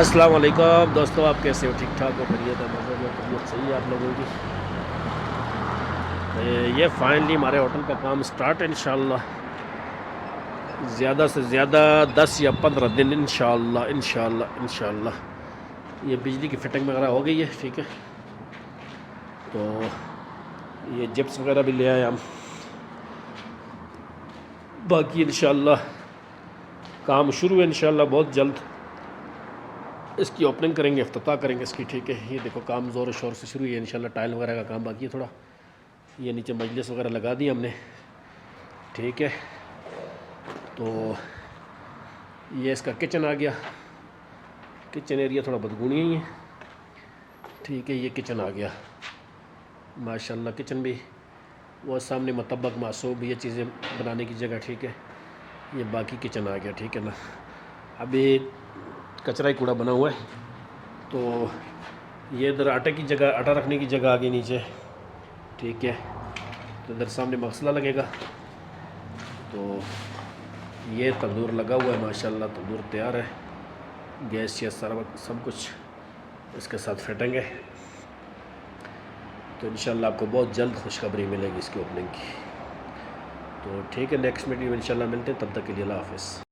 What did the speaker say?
السلام علیکم دوستوں، آپ کیسے ہو؟ ٹھیک ٹھاک ہو؟ خیریت ہے؟ مزے میں طبیعت صحیح ہے آپ لوگوں کی؟ یہ فائنلی ہمارے ہوٹل کا کام سٹارٹ ہے انشاءاللہ، زیادہ سے زیادہ 10 یا 15 دن انشاءاللہ یہ بجلی کی فٹنگ وغیرہ ہو گئی ہے، ٹھیک ہے، تو یہ جپس وغیرہ بھی لے آئے ہم، باقی انشاءاللہ کام شروع ہے انشاءاللہ بہت جلد، اس کی اوپننگ کریں گے، افتتاح کریں گے اس کی، ٹھیک ہے۔ یہ دیکھو کام زور و شور سے شروع ہے انشاءاللہ، ٹائل وغیرہ کا کام باقی ہے تھوڑا، یہ نیچے مجلس وغیرہ لگا دی ہم نے، ٹھیک ہے۔ تو یہ اس کا کچن آ گیا، کچن ایریا تھوڑا بدگونی ہی ہے، ٹھیک ہے۔ یہ کچن آ گیا ماشاءاللہ، کچن بھی وہ سامنے مطبق معصوب، یہ چیزیں بنانے کی جگہ، ٹھیک ہے۔ یہ باقی کچن آ گیا، ٹھیک ہے نا۔ ابھی کچرا ہی کوڑا بنا ہوا ہے، تو یہ ادھر آٹے کی جگہ، آٹا رکھنے کی جگہ آ گئی نیچے، ٹھیک ہے۔ تو ادھر سامنے مغسلہ لگے گا، تو یہ تندور لگا ہوا ہے ماشاءاللہ، تندور تیار ہے، گیس یا سب کچھ اس کے ساتھ فٹیں گے، تو انشاءاللہ آپ کو بہت جلد خوشخبری ملے گی اس کی اوپننگ کی، تو ٹھیک ہے۔ نیکسٹ ویڈیو میں انشاءاللہ ملتے ہیں، تب تک کے لیے اللہ حافظ۔